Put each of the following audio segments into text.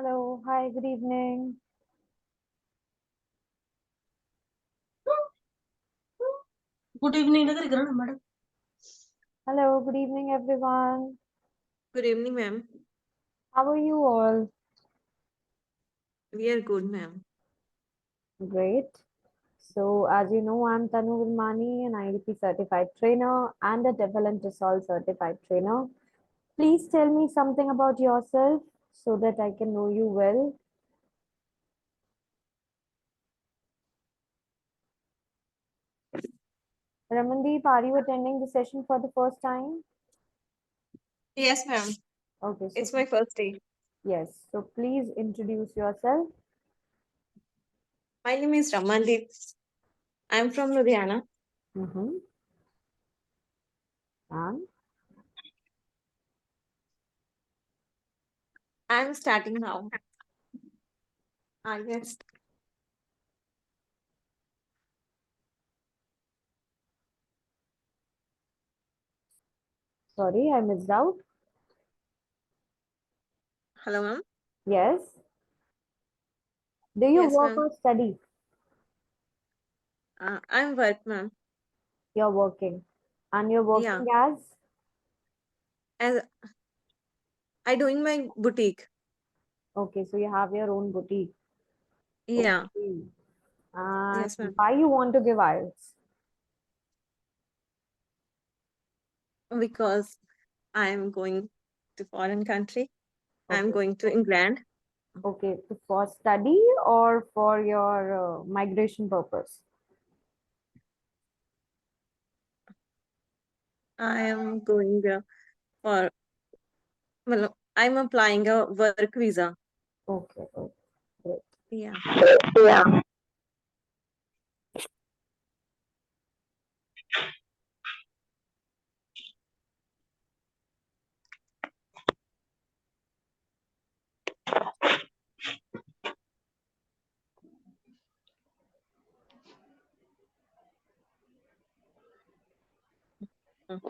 Hello, hi, good evening. Good evening, madam. Hello, good evening, everyone. Good evening, ma'am. How are you all? We are good, ma'am. Great. So, as you know, I'm Tanu Gulmani, an IELTS certified trainer and a Devil and Tisol certified trainer. Please tell me something about yourself so that I can know you well. Ramandeep, are you attending the session for the first time? Yes, ma'am. Okay, so It's my first day. yes, so please introduce yourself. My name is Ramandeep. I'm from Ludhiana. Mm-hmm. And I'm starting now. Yes. sorry, I missed out. Hello, ma'am. Yes. Do you Yes, work ma'am. or study? I'm work, ma'am. You're working. And you're Yeah. working as? As I doing my boutique. Okay, so you have your own boutique. Yeah. Okay. And Yes, ma'am. why you want to give IELTS? Because I'm going to foreign country. I'm Okay. going to England. Okay, so for study or for your migration purpose? I am going for. Well, I'm applying a work visa. Okay, okay, great. Yeah. Yeah. Mm,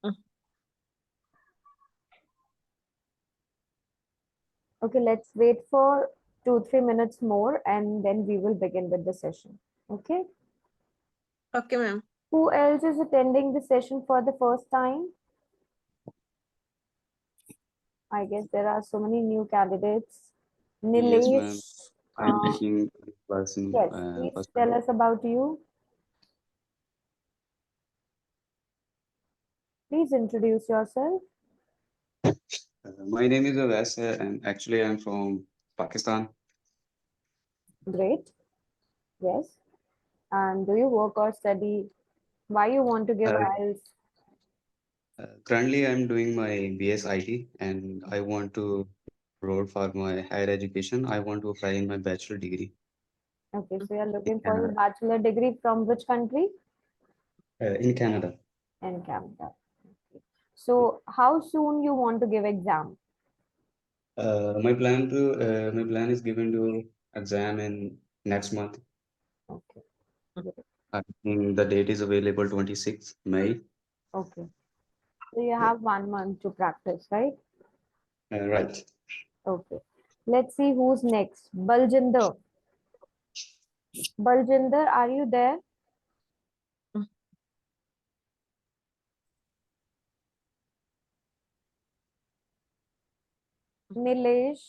mm. Okay, let's wait for 2-3 minutes more and then we will begin with the session. Okay. Okay, ma'am. Who else is attending the session for the first time? I guess there are so many new candidates. Yes, ma'am. Nilesh, I'm taking class in yes, please first tell time. us about you. Please introduce yourself. My name is Avas, and actually I'm from Pakistan. Great. Yes. And do you work or study? Why you want to give Uh, IELTS? Currently, I'm doing my BS IT, and I want to enroll for my higher education. I want to apply in my bachelor degree Okay, so you're in looking for your Canada. bachelor degree from which country? In Canada, In Canada. Okay. So how soon you want to give exam? my plan is given to exam in next month. Okay. Great. I think the date is available 26th May. Okay. So you have 1 month to practice, right? Right. Okay. Let's see who's next. Baljinder. Baljinder, are you there? Mm. Nilesh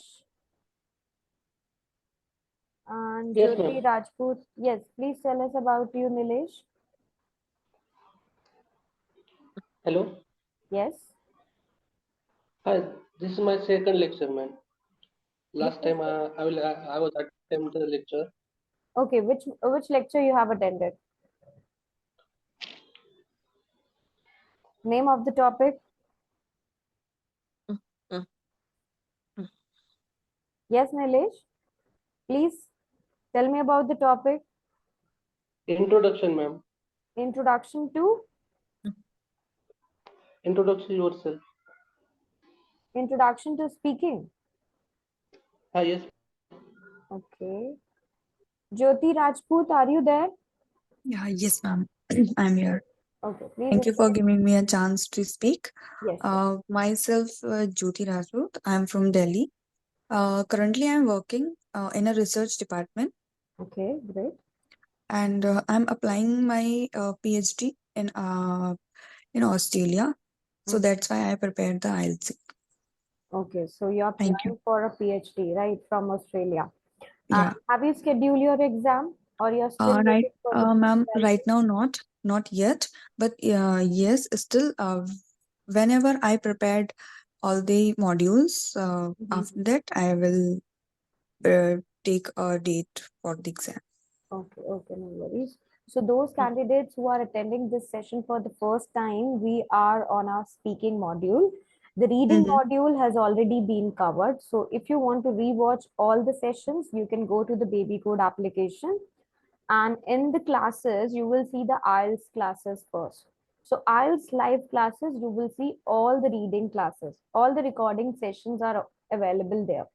and Yes, Jyoti ma'am. Rajput. Yes, please tell us about you, Nilesh. Hello. Yes. Hi. This is my second lecture, ma'am. Which Last is time I was attending the lecture. okay, which lecture you have attended? Name of the topic? Mm, mm, mm. Yes, Nilesh. Please tell me about the topic. Introduction, ma'am. Introduction to Introduction yourself. Introduction to speaking. Yes. Okay. Jyoti Rajput, are you there? Yeah, yes, ma'am. I'm here. Okay, please. Thank you for giving me a chance to speak. Yes. Myself, Jyoti Rajput. I'm from Delhi. Currently, I'm working in a research department, Okay, great. and I'm applying my PhD in Australia. So that's why I prepared the IELTS. Okay, so you're Thank you. applying for a PhD, right, from Australia. Yeah. Have you scheduled your exam or you're still Right, waiting for the ma'am. result? Right now, not yet. But yes, still. Whenever I prepared all the modules, after that I will take a date for the exam. Okay, okay, no worries. So those candidates who are attending this session for the first time, we are on our speaking module. The reading Mhm. module has already been covered. So if you want to rewatch all the sessions, you can go to the babycode application. And in the classes, you will see the IELTS classes first. So IELTS live classes, you will see all the reading classes. All the recording sessions are available there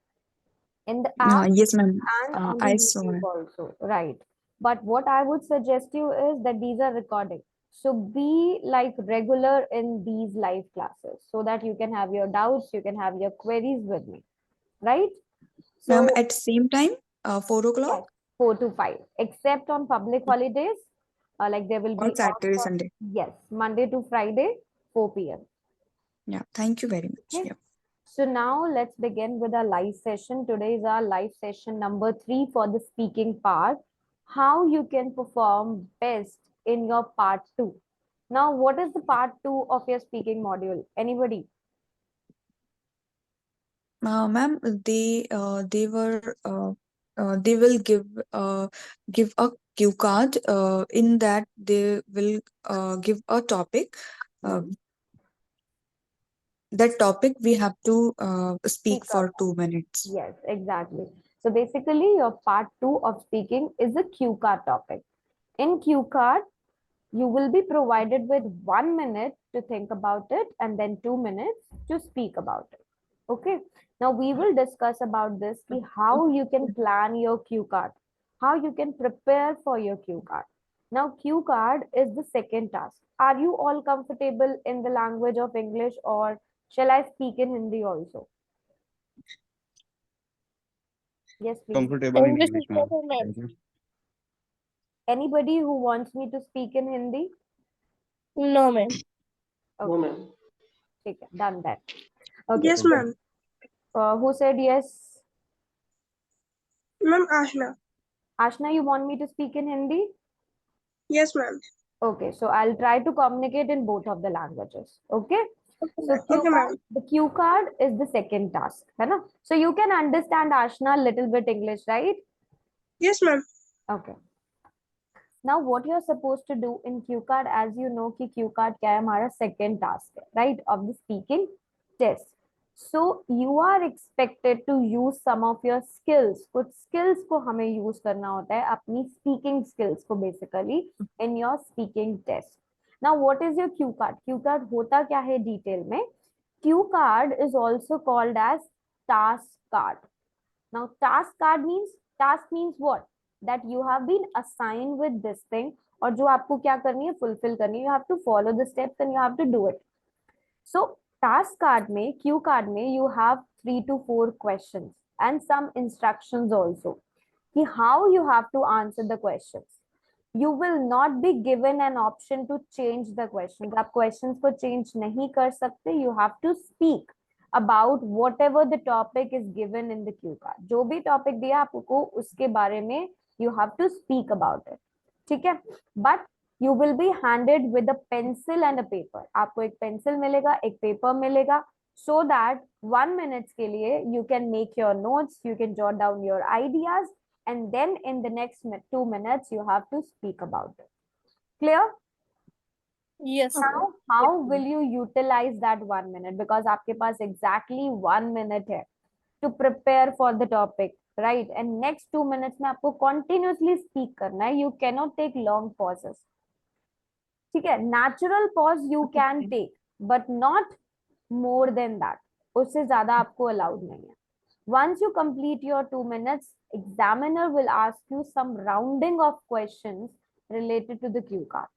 in the app Yes, ma'am. and on the I saw YouTube it. also, right? But what I would suggest you is that these are recording. So be like regular in these live classes so that you can have your doubts, you can have your queries with me, right? Ma'am, So at same time, 4 o'clock yes, 4 to 5, except on public holidays, like there will or be off Saturday, for, Sunday. yes, Monday to Friday, 4 p.m. Yeah, thank you very much. Okay. Yeah. So now let's begin with our live session. Today is our live session number 3 for the speaking part. How you can perform best in your part 2. Now, what is the part 2 of your speaking module? Anybody? Ma'am, they will give a cue card. In that they will give a topic. Uh, that topic we have to speak Speak up. for 2 minutes. Yes, exactly. So basically, your part 2 of speaking is a cue card topic. In cue card, you will be provided with 1 minute to think about it and then 2 minutes to speak about it. Okay. Now we will discuss about this, how you can plan your cue card, how you can prepare for your cue card. Now cue card is the second task. Are you all comfortable in the language of English or shall I speak in Hindi also? Yes, please. Comfortable in English English, is ma'am. better, ma'am. Thank you. Anybody who wants me to speak in Hindi? No, ma'am. No, Okay, ma'am. take it. Done that. Okay. Yes, ma'am. Who said yes? Ma'am, Ashna. Ashna, you want me to speak in Hindi? Yes, ma'am. Okay, so I'll try to communicate in both of the languages. Okay. So Okay, ma'am. the cue card is the second task. है ना? So you can understand Ashna a little bit English, right? Yes, ma'am. Okay. Now what you're supposed to do in cue card, as you know कि cue card क्या है हमारा second task है, right, of the speaking test. So you are expected to use some of your skills. कुछ skills को हमें use करना होता है अपनी speaking skills को basically in your speaking test. Now what is your cue card? Cue card होता क्या है detail में? Cue card is also called as task card. Now, task means what? That you have been assigned with this thing और जो आपको क्या करनी है fulfill करनी है, you have to follow the steps and you have to do it. So task card में, cue card में you have 3 to 4 questions and some instructions also कि how you have to answer the questions. You will not be given an option to change the questions. आप questions को change नहीं कर सकते. You have to speak about whatever the topic is given in the cue card. जो भी topic दिया आपको उसके बारे में you have to speak about it. ठीक है? But you will be handed with a pencil and a paper. आपको एक pencil मिलेगा, एक paper मिलेगा, so that 1 minute के लिए you can make your notes, you can jot down your ideas, and then in the next 2 minutes you have to speak about it. Clear? Yes, Now, ma'am. how will you utilize that 1 minute? Because आपके पास exactly 1 minute है to prepare for the topic, right? And next 2 minutes में आपको continuously speak करना है. You cannot take long pauses. ठीक है? Natural pause you can take, but not more than that. उससे ज्यादा आपको allowed नहीं है. Once you complete your 2 minutes, examiner will ask you some rounding of questions related to the cue card,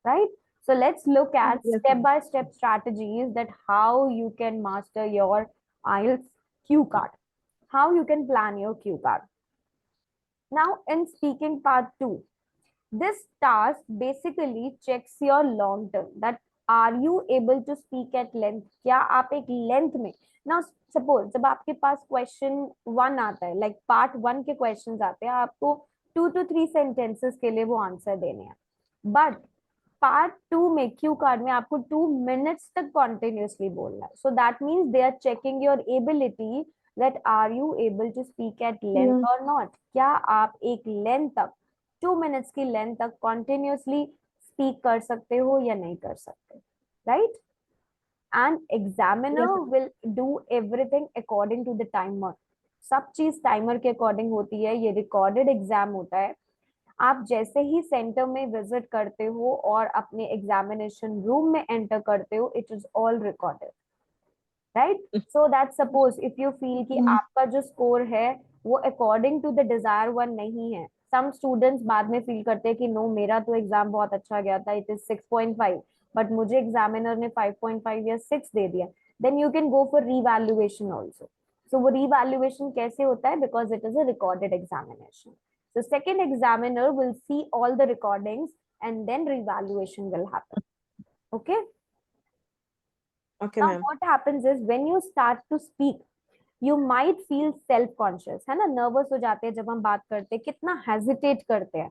right? So let's look at Yes, step-by-step strategies that how you can master your IELTS cue card, how you can plan your cue card. Now in speaking part 2, this task basically checks your long term, that are you able to speak at length, क्या आप एक length में. Now suppose जब आपके पास question 1 आता है, like part 1 के questions आते हैं, आपको 2 to 3 sentences के लिए वो आंसर देने हैं, but पार्ट 2 में क्यू कार्ड में आपको 2 मिनट्स तक कॉन्टिन्यूसली बोलना है. So that means they are checking your ability, that are you able to speak at length or not. क्या आप एक लेंथ तक 2 मिनट्स की लेंथ तक कॉन्टिन्यूसली स्पीक कर सकते हो या नहीं कर सकते, right? And examiner will do everything according to the timer. सब चीज टाइमर के अकॉर्डिंग होती है. ये रिकॉर्डेड एग्जाम होता है. आप जैसे ही सेंटर में विजिट करते हो और अपने एग्जामिनेशन रूम में एंटर करते हो, it is all recorded, right? So that suppose if you feel कि आपका जो स्कोर है वो according to the desire one नहीं है. सम स्टूडेंट्स बाद में फील करते हैं कि नो, मेरा तो एग्जाम बहुत अच्छा गया था, इट इज 6.5, बट मुझे एग्जामिनर ने 5.5 या 6 दे दिया. Then you can go for revaluation also. So वो रीवैल्यूएशन कैसे होता है? Because it is a recorded examination. The second examiner will see all the recordings and then revaluation will happen. Okay? okay, Now ma'am. what happens is when you start to speak, you might feel self-conscious. है ना? Nervous हो जाते हैं जब हम बात करते हैं, कितना hesitate करते हैं.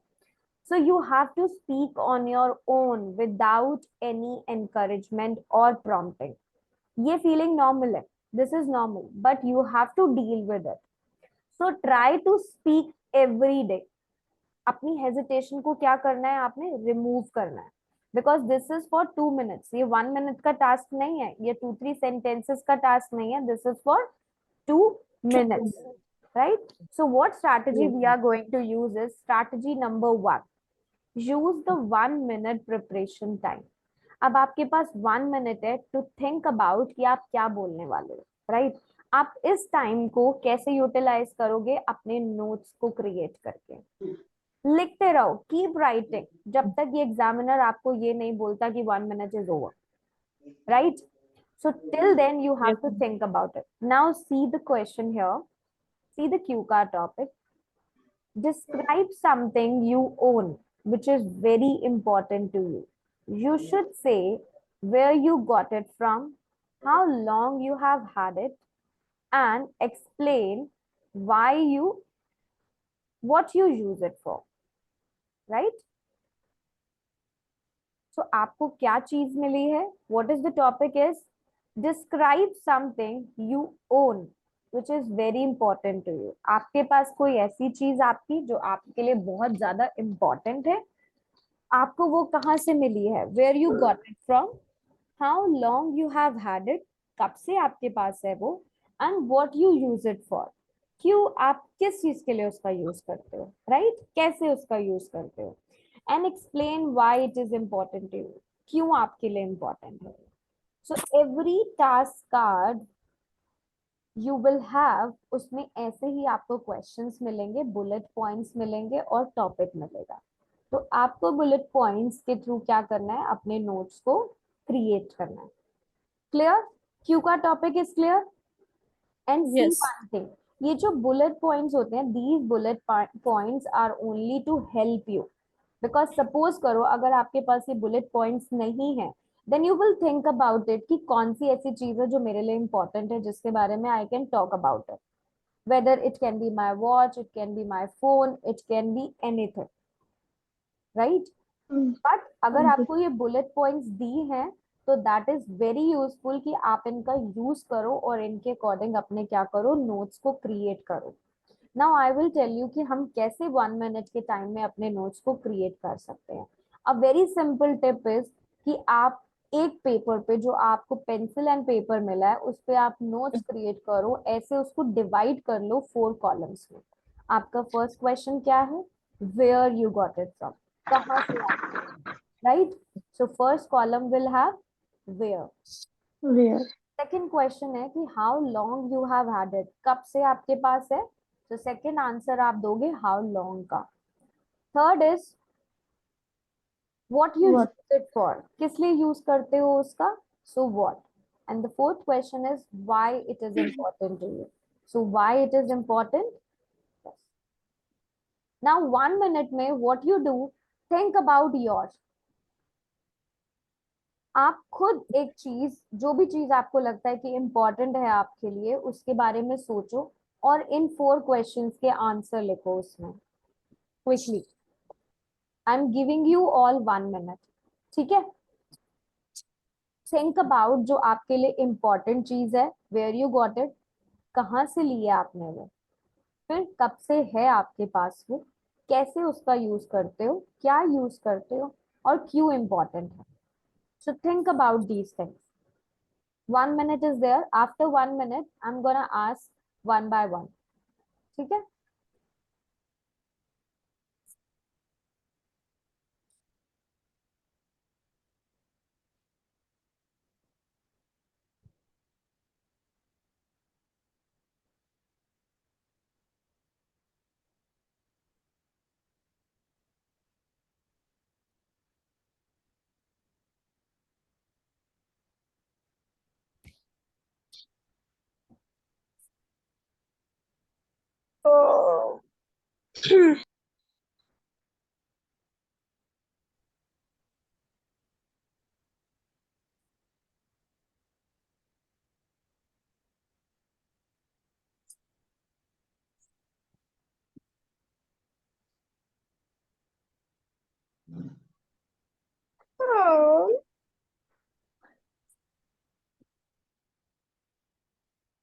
So you have to speak on your own without any encouragement or prompting. ये feeling normal है. This is normal, but you have to deal with it. So try to speak every day. अपनी hesitation को क्या करना है? आपने remove करना है. Because this is for 2 minutes. ये 1 मिनट का टास्क नहीं है, ये 2-3 सेंटेंसेस का टास्क नहीं है. This is for 2 minutes, right? So what strategy we are going to use is strategy number 1. Use the 1 minute preparation time. अब आपके पास 1 मिनट है टू थिंक अबाउट कि आप क्या बोलने वाले हो, राइट? आप इस टाइम को कैसे यूटिलाइज करोगे? अपने नोट्स को क्रिएट करके लिखते रहो. कीप राइटिंग जब तक ये एग्जामिनर आपको ये नहीं बोलता कि 1 minute is over, right? So till then you have to think about it. Now see the question here. See the cue card topic. Describe something you own which is very important to you. You should say where you got it from, how long you have had it, and explain what you use it for, right? So आपको क्या चीज मिली है? What is the topic is? Describe something you own which is very important to you. आपके पास कोई ऐसी चीज आपकी जो आपके लिए बहुत ज्यादा important है, आपको वो कहाँ से मिली है? Where you got it from, how long you have had it, कब से आपके पास है वो, and what you use it for, क्यों आप किस चीज के लिए उसका यूज करते हो, राइट? कैसे उसका यूज करते हो, and explain why it is important to you, क्यों आपके लिए important है. So every task card you will have, उसमें ऐसे ही आपको questions मिलेंगे, bullet points मिलेंगे और topic मिलेगा. तो आपको bullet points के थ्रू क्या करना है? अपने notes को create करना है. Clear? Q का topic is clear? And see Yes. one thing, ये जो bullet points होते हैं, these bullet points are only to help you. Because suppose करो अगर आपके पास ये बुलेट पॉइंट्स नहीं है, then you will think about it कि कौन सी ऐसी चीज है जो मेरे लिए इंपॉर्टेंट है जिसके बारे में I can talk about it. Whether it can be my watch, it can be my phone, it can be anything, right? But अगर आपको ये बुलेट पॉइंट्स दी हैं तो दैट इज वेरी यूजफुल कि आप इनका यूज करो और इनके अकॉर्डिंग अपने क्या करो? नोट्स को क्रिएट करो. Now I will tell you कि हम कैसे 1 मिनट के टाइम में अपने नोट्स को क्रिएट कर सकते हैं. A very simple tip is कि आप एक पेपर पे, जो आपको पेंसिल एंड पेपर मिला है, उस पे आप नोट्स क्रिएट करो. ऐसे उसको डिवाइड कर लो 4 कॉलम्स में. आपका फर्स्ट क्वेश्चन क्या है? Where you got it from, कहाँ से आपने, right? So first column will have Where? Where? Second question है कि how long you have had it, कब से आपके पास है, तो सेकेंड आंसर आप दोगे हाउ लॉन्ग का. Third is what you use it for, किस लिए यूज करते हो उसका, so what. And the fourth question is why it is important to you, so why it is important. Now 1 minute में what you do, think about your. आप खुद एक चीज, जो भी चीज आपको लगता है कि इम्पोर्टेंट है आपके लिए, उसके बारे में सोचो और इन 4 क्वेश्चंस के आंसर लिखो उसमें quickly. I am giving you all 1 minute. ठीक है. थिंक अबाउट जो आपके लिए इम्पोर्टेंट चीज है, वेयर यू गॉट इट, कहाँ से लिया आपने वो, फिर कब से है आपके पास वो, कैसे उसका यूज करते हो, क्या यूज करते हो, और क्यों इम्पोर्टेंट है. So think about these things. 1 minute is there. After 1 minute, I'm gonna ask one by one. ठीक है.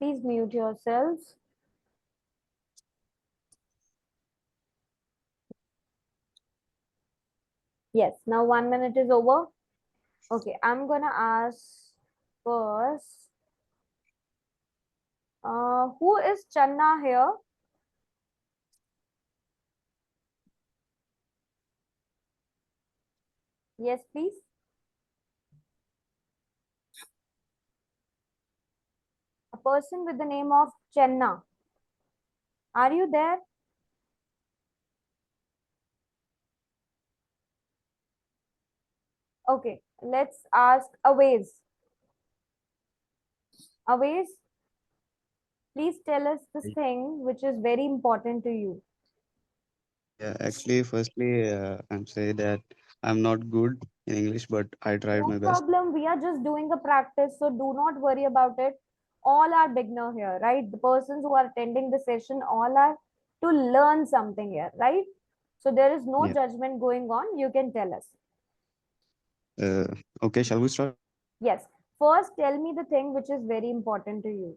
Please mute yourselves. Yes, now 1 minute is over. Okay, I'm gonna ask first. Who is Channa here? Yes, please. A person with the name of Channa. Are you there? Okay, let's ask Awais. Awais, please tell us this thing which is very important to you. Yeah, actually, firstly, I'm saying that I'm not good in English, but I tried No my best. problem. We are just doing a practice, so do not worry about it. All are beginner here, right? The persons who are attending the session, all are to learn something here, right? So there is no Yeah. judgment going on. You can tell us. Okay, shall we start? Yes. First, tell me the thing which is very important to you.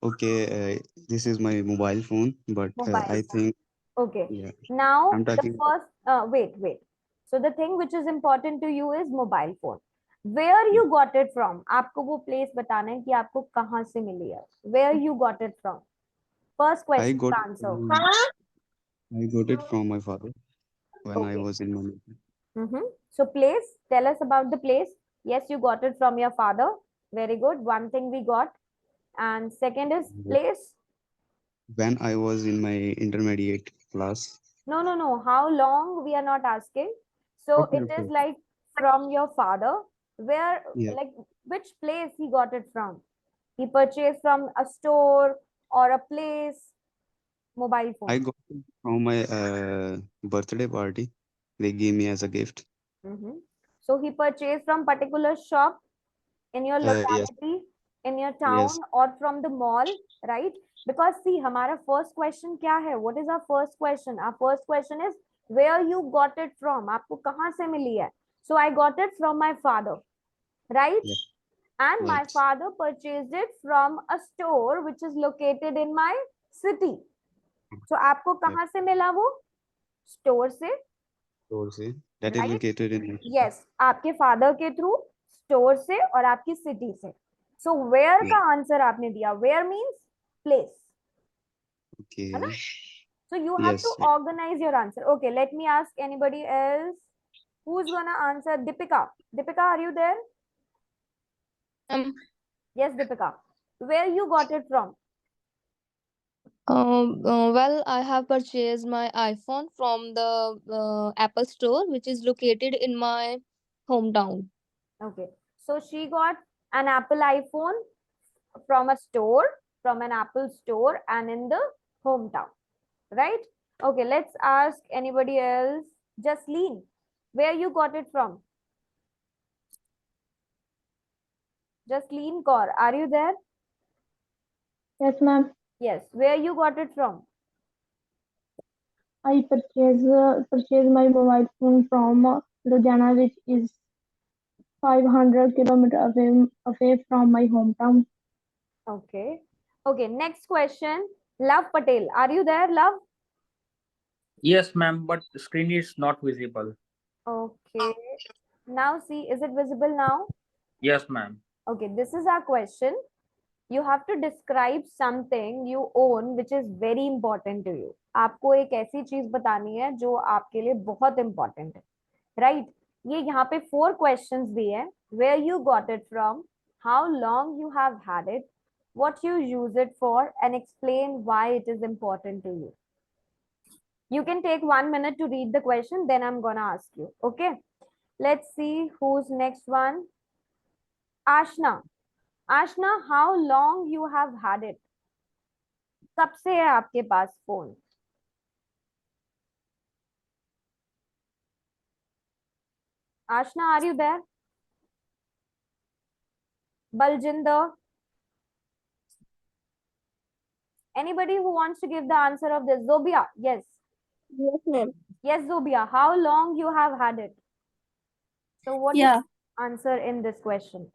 Okay, this is my mobile phone, but Mobile I phone. think, Okay. yeah, Now, I'm the talking. first, wait. So the thing which is important to you is mobile phone. Where you got it from? आपको वो place बताना है कि आपको कहाँ से मिली है. Where you got it from? First I question got का answer. I got it from my father when I Okay. was in Malaysia. So place, tell us about the place. Yes, you got it from your father. Very good. One thing we got. And second is place. When I was in my intermediate class. No. How long we are not asking. So Okay, it okay. is like from your father. Where, Yeah, like, which place he got it from? He purchased from a store or a place. Mobile phone. I got it from my birthday party. They gave me as a gift. So he purchased from particular shop in your Yes, locality, in your yes. town, or from the mall, right? Because see, हमारा first question क्या है? What is our first question? Our first question is where you got it from? आपको कहाँ से मिली है? So I got it from my father, right? Yeah, And my yes. father purchased it from a store which is located in my city. So आपको Yeah. कहाँ से मिला वो? Store से, So say that is right? located in my city. Yes, आपके father के through, store से और आपकी सिटी से. So where Yeah. का आंसर आपने दिया. वेयर मीन्स प्लेस, है ना? Okay. So you have to Yes. Yes. organize your answer. Okay, let me ask anybody else. Who's gonna answer? Deepika. Deepika, are you there? Yes, Deepika. Where you got it from? Well, I have purchased my iPhone from the Apple Store, which is located in my hometown. Okay. So she got an Apple iPhone from a store, from an Apple store and in the hometown. Right? Okay, let's ask anybody else. Jasleen, where you got it from? Jasleen Kaur, are you there? Yes, ma'am. Yes. Where you got it from? I purchased my mobile phone from Ludhiana, which is 500 kilometers away from my hometown. Okay. Okay, next question. Love Patel, are you there, Love? Yes, ma'am, but the screen is not visible. Okay. Now see, is it visible now? Yes, ma'am. Okay, this is our question. You have to describe something you own which is very important to you. आपको एक ऐसी चीज बतानी है जो आपके लिए बहुत important है, right? ये यहाँ पे 4 questions दिए हैं. Where you got it from, how long you have had it, what you use it for, and explain why it is important to you. You can take 1 minute to read the question, then I'm gonna ask you. Okay. Let's see who's next one. Ashna. Ashna, how long you have had it? कब से है आपके पास phone? Ashna, are you there? Baljinder? Anybody who wants to give the answer of this? Zobia, yes. Yes, ma'am. Yes, Zobia, how long you have had it? So what is Yeah. the answer in this question?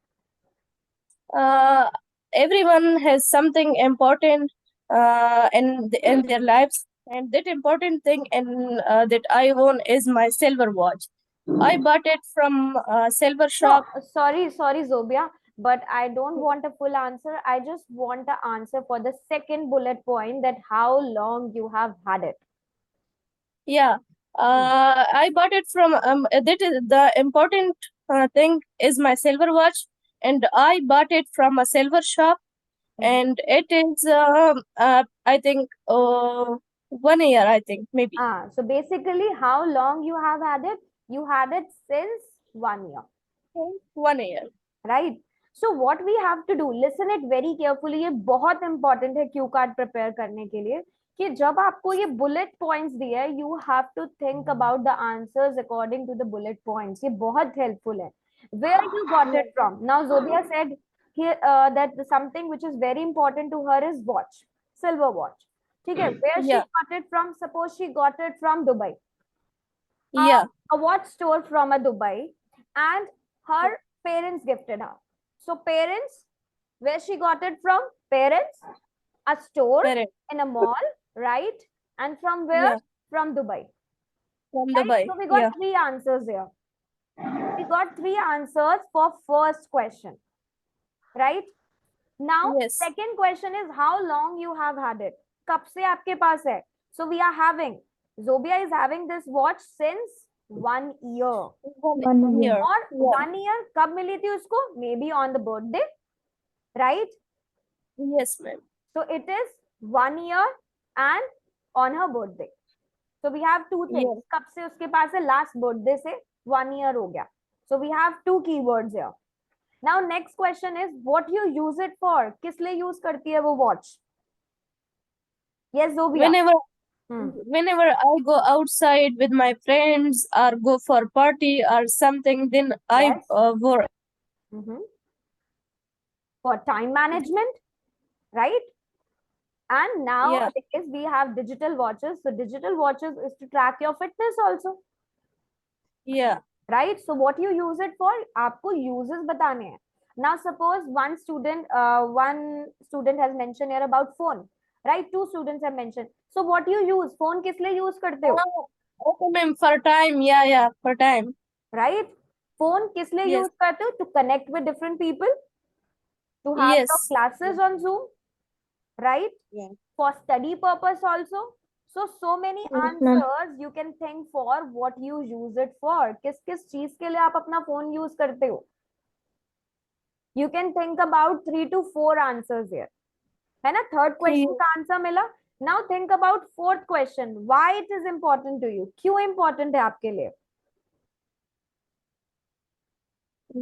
Everyone has something important in their lives, and that important thing that I own is my silver watch. I bought it from a silver No, shop. sorry, Zobia, but I don't want a full answer. I just want the answer for the second bullet point, that how long you have had it. Yeah, I bought it from that is the important thing is my silver watch, and I bought it from a silver shop, and it is I think 1 year, I think maybe So basically, how long you have had it? You had it since 1 year. 1 year. Right? So what we have to do, listen it very carefully. ये बहुत important है Q card prepare करने के लिए, कि जब आपको ये बुलेट पॉइंट्स दिए है, you have to think about the answers according to the bullet points. ये बहुत helpful है. Where you got it from? Now Zobia said here that something which is very important to her is watch, silver watch. ठीक है? Where she Yeah. got it from? Suppose she got it from Dubai. Yeah. A watch store from a Dubai, and her parents gifted her. So parents, where she got it from? Parents, a store Parent. in a mall, right? And from where? Yeah. From Dubai. From Right? Dubai. So we got Yeah. 3 answers here. We got 3 answers for first question. Right? Now, Yes. second question is how long you have had it. कब से आपके पास है? So we are having, Zobia is having this watch since 1 year. 1 year. और Yeah. 1 year कब मिली थी उसको? Maybe on the birthday, right? Yes, ma'am. So it is 1 year and on her birthday. So we have 2 things. Yes. कब से उसके पास है? Last birthday से 1 year हो गया. So we have 2 keywords here. Now next question is what you use it for? किस लिए use करती है वो watch? Yes, Zobia. Whenever I go outside with my friends or go for party or something, then Yes. I wore. For time management, right? And now Yeah. we have digital watches. So digital watches is to track your fitness also, Yeah. right? So what you use it for? आपको uses बताने हैं. Now suppose one student has mentioned here about phone, right? 2 students have mentioned. So what you use? Phone किस लिए use करते हो? Okay, ma'am, for time. Yeah, for time. Right? Phone किस लिए Yes. use करते हो? To connect with different people, to have your Yes. classes on Zoom, right? Yeah. For study purpose also, So many Yes, ma'am. answers you can think for what you use it for. किस किस चीज के लिए आप अपना phone use करते हो? You can think about 3 to 4 answers here. है ना? थर्ड क्वेश्चन का आंसर मिला. Now think about fourth question. Why it is important to you? क्यों important है आपके लिए?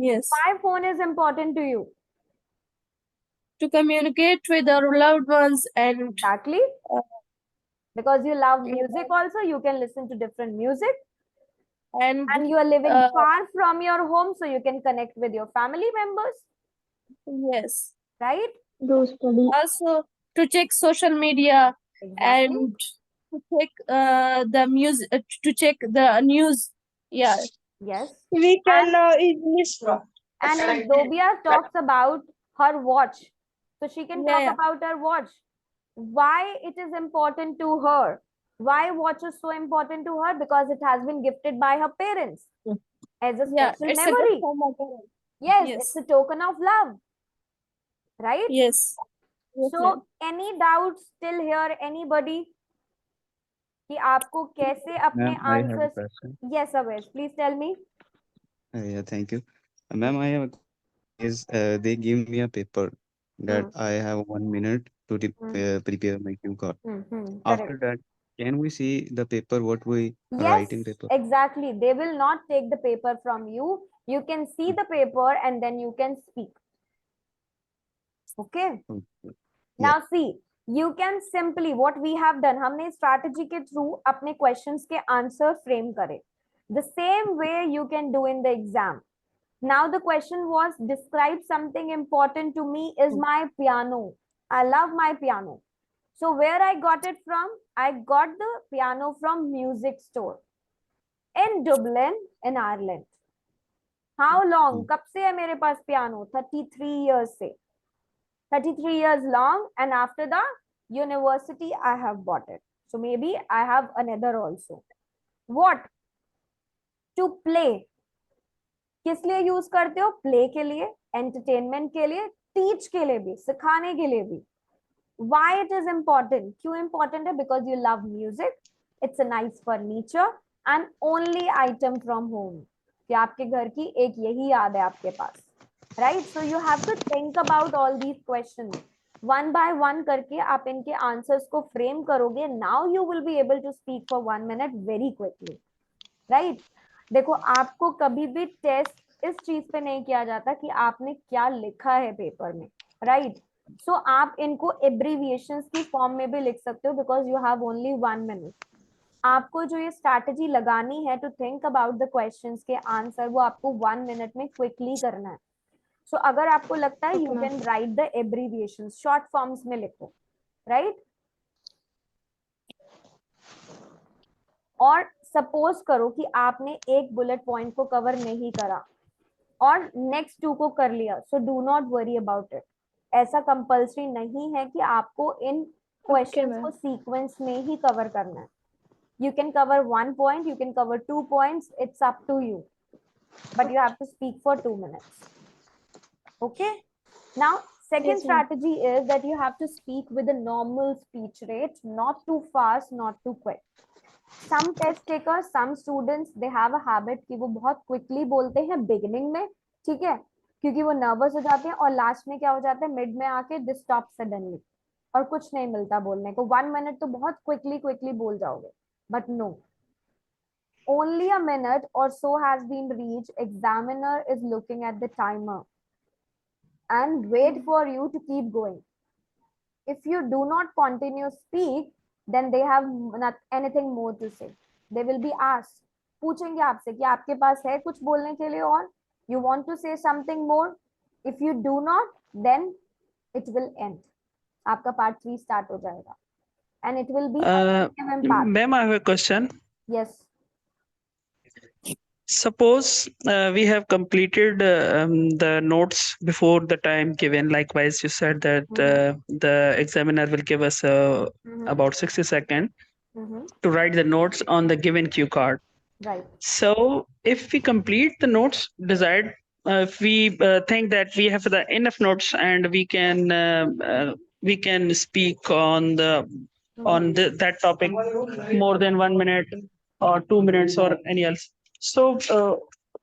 Yes. Why phone is important to you? To communicate with our loved ones and Exactly. Because you love music also, you can listen to different music. And you are living far from your home, so you can connect with your family members, yes. right? Do study. Also to check social media Exactly. and to check the music, to check the news. Yeah. Yes. We can English. And if Dobia talks about her watch, so she can talk about her watch. Why it is important to her? Why watch is so important to her? Because it has been gifted by her parents as a special it's memory. a gift from my parents. Yes, Yes. it's a token of love, right? Yes. Yes, So ma'am. any doubts still here? Anybody? कि आपको कैसे अपने Ma'am, I have a answers? question. Yes, Aves, please tell me. Yeah, thank you. Ma'am, I have a they give me a paper that I have 1 minute to prepare my cue card. After Correct. that, can we see the paper what we Yes, write in paper? exactly. They will not take the paper from you. You can see the paper and then you can speak. Okay. Okay. Now Yeah. see, you can simply what we have done. हमने strategy के through अपने questions के answer frame करे. The same way you can do in the exam. Now the question was, describe something important to me is my piano. I love my piano. So where I got it from? I got the piano from music store in Dublin in Ireland. How long? कब से है मेरे पास piano? 33 years से. 33 years long, and after the university I have bought it. So maybe I have another also. What? To play. किस लिए use करते हो? Play के लिए, एंटरटेनमेंट के लिए, टीच के लिए भी, सिखाने के लिए भी. Why it is important? क्यों important है? Because you love music. It's a nice furniture and only item from home. कि आपके घर की एक यही याद है आपके पास, right? So you have to think about all these questions. One by one करके आप इनके answers को frame करोगे. Now you will be able to speak for 1 minute very quickly, right? देखो आपको कभी भी टेस्ट इस चीज पे नहीं किया जाता कि आपने क्या लिखा है पेपर में, राइट? सो आप इनको एब्रीविएशंस की फॉर्म में भी लिख सकते हो because you have only 1 minute. आपको जो ये स्ट्रैटेजी लगानी है to think about the questions के आंसर, वो आपको 1 मिनट में क्विकली करना है. सो अगर आपको लगता है you can write the abbreviations, short forms में लिखो, राइट? और सपोज करो कि आपने एक बुलेट पॉइंट को कवर नहीं करा और नेक्स्ट 2 को कर लिया, so do not worry about it. ऐसा कंपल्सरी नहीं है कि आपको इन क्वेश्चंस को सीक्वेंस में ही कवर करना है. You can cover 1 point, you can cover 2 points, it's up to you. But you have to speak for 2 minutes. Okay? Now, second strategy is that you have to speak with a normal speech rate, not too fast, not too quick. Some test takers, some students, they have a habit कि वो बहुत quickly बोलते हैं beginning में, ठीक है? क्योंकि वो nervous हो जाते हैं और last में क्या हो जाता है, mid में आके they stop suddenly और कुछ नहीं मिलता बोलने को. 1 minute तो बहुत quickly बोल जाओगे. But no, only a minute or so has been reached. Examiner is looking at the timer and wait for you to keep going. If you do not continue speak, then they have not anything more to say. They will be asked, पूछेंगे आपसे कि आपके पास है कुछ बोलने के लिए और you want to say something more. If you do not, then it will end. आपका part 3 start हो जाएगा and it will be a path. Ma'am, I have a question. Yes. Suppose we have completed the notes before the time given. Likewise, you said that the examiner will give us about 60 seconds to write the notes on the given cue card. Right. So if we complete the notes desired, if we think that we have enough notes and we can speak on the on that topic more than 1 minute or 2 minutes or any else. So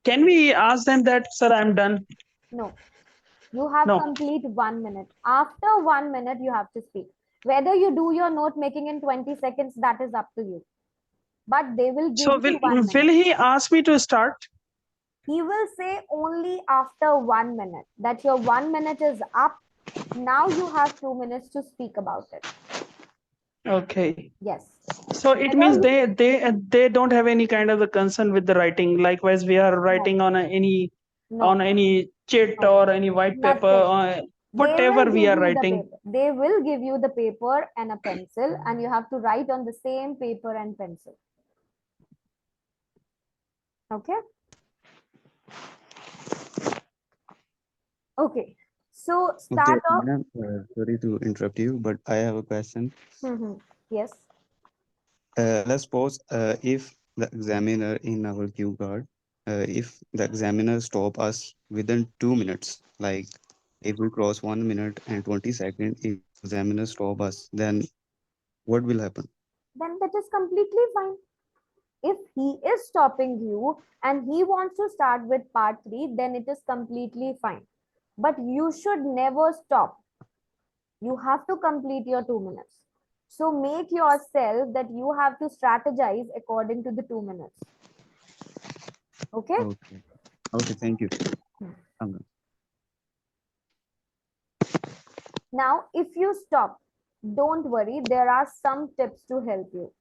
can we ask them that, sir, I'm done? No. You have No. complete 1 minute. After 1 minute, you have to speak. Whether you do your note making in 20 seconds, that is up to you. But they will give So you 1 minute. will he ask me to start? He will say only after 1 minute that your 1 minute is up. Now you have 2 minutes to speak about it. Okay. Yes. So it means they don't have any kind of the concern with the writing. Likewise, we are writing on any chit or any white paper or whatever we are writing. They will give you the paper and a pencil, and you have to write on the same paper and pencil. Okay. Okay. So start off. Ma'am, sorry to interrupt you, but I have a question. Yes. Let's suppose if the examiner in our cue card, if the examiner stop us within 2 minutes, like if we cross 1 minute and 20 seconds, if examiner stop us, then what will happen? Then that is completely fine. If he is stopping you and he wants to start with part 3, then it is completely fine. But you should never stop. You have to complete your 2 minutes. So make yourself that you have to strategize according to the 2 minutes. Okay? Okay, thank you. Now, if you stop, don't worry, there are some tips to help you.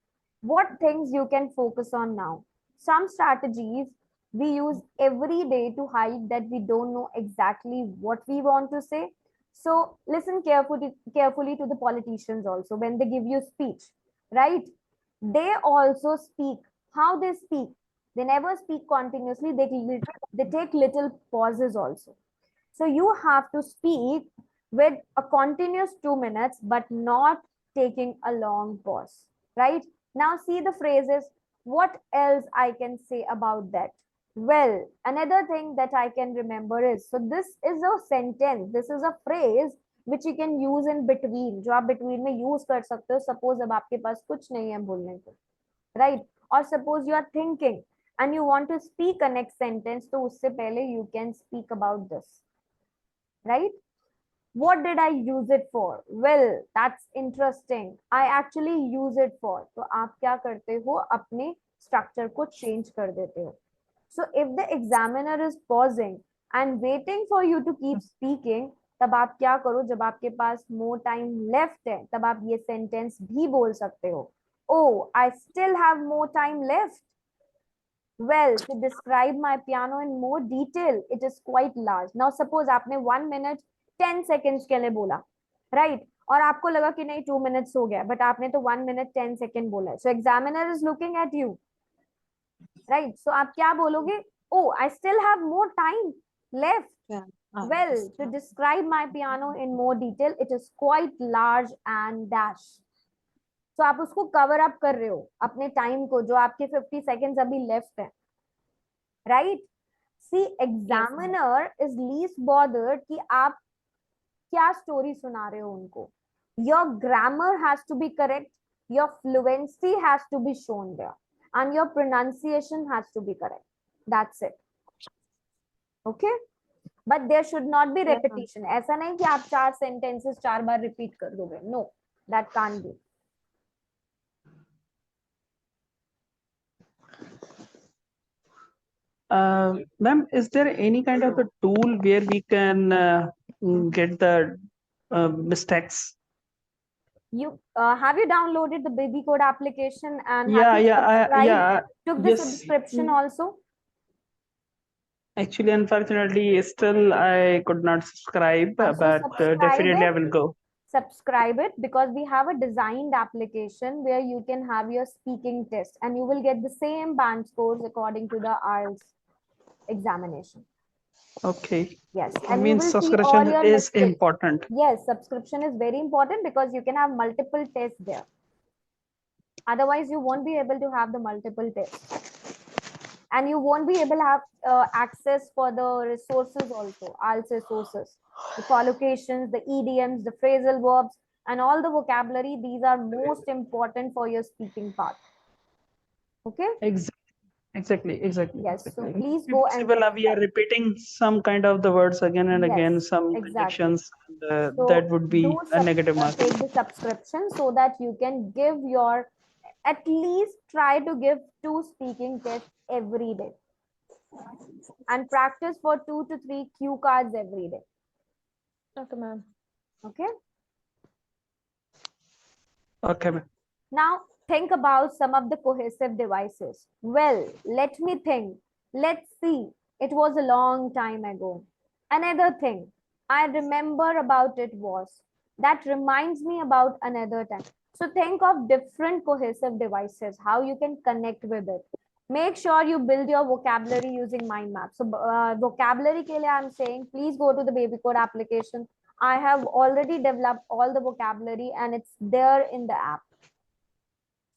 What things you can focus on now? Some strategies we use every day to hide that we don't know exactly what we want to say. So listen carefully to the politicians also when they give you speech, right? They also speak. How they speak? They never speak continuously. They take little pauses also. So you have to speak with a continuous 2 minutes, but not taking a long pause, right? Now see the phrases. What else I can say about that? Well, another thing that I can remember is, so this is a sentence, this is a phrase which you can use in between, जो आप between में use कर सकते हो. Suppose अब आपके पास कुछ नहीं है बोलने को, right? Or suppose you are thinking and you want to speak a next sentence, तो उससे पहले you can speak about this, right? What did I use it for? Well, that's interesting. I actually use it for. तो आप क्या करते हो? अपने structure को change कर देते हो. So if the examiner is pausing and waiting for you to keep speaking, तब आप क्या करो? जब आपके पास more time left है, तब आप ये sentence भी बोल सकते हो. Oh, I still have more time left. Well, to describe my piano in more detail, it is quite large. Now suppose आपने 1 minute 10 seconds के लिए बोला, right? और आपको लगा कि नहीं 2 minutes हो गया, but आपने तो 1 minute 10 second बोला है. So examiner is looking at you, right? So आप क्या बोलोगे? Oh, I still have more time left. Well, to describe my piano in more detail, it is quite large and dash. So आप उसको cover up कर रहे हो अपने time को, जो आपके 50 seconds अभी left है, right? See, examiner is least bothered कि आप क्या story सुना रहे हो उनको. Your grammar has to be correct, your fluency has to be shown there, and your pronunciation has to be correct. That's it. Okay? But there should not be repetition. ऐसा नहीं कि आप 4 sentences 4 बार repeat कर दोगे. No, that can't be. Ma'am, is there any kind of a tool where we can get the mistakes? You have you downloaded the babycode application and took the subscription also? Actually, unfortunately, still I could not subscribe, but definitely I will go. Subscribe it, because we have a designed application where you can have your speaking test and you will get the same band scores according to the IELTS examination. Okay. Yes. I mean, subscription is important. Yes, subscription is very important because you can have multiple tests there. Otherwise, you won't be able to have the multiple tests. And you won't be able to have access for the resources also, IELTS resources, the collocations, the idioms, the phrasal verbs. and all the vocabulary. These are most important for your speaking part. Okay. Exactly. Yes. So Exactly. please go and Possible, check we are repeating some kind of the words again and again, Yes, some exactly. conjunctions, and So that would be do a negative mark. take the subscription so that you can give your, at least try to give 2 speaking tests every day and practice for 2 to 3 cue cards every day. Okay, ma'am. Okay. Okay, ma'am. Now think about some of the cohesive devices. Well, let me think. Let's see. It was a long time ago. Another thing I remember about it was, that reminds me about another time. So think of different cohesive devices, how you can connect with it. Make sure you build your vocabulary using mind map. So vocabulary ke liye I'm saying, please go to the babycode application. I have already developed all the vocabulary and it's there in the app.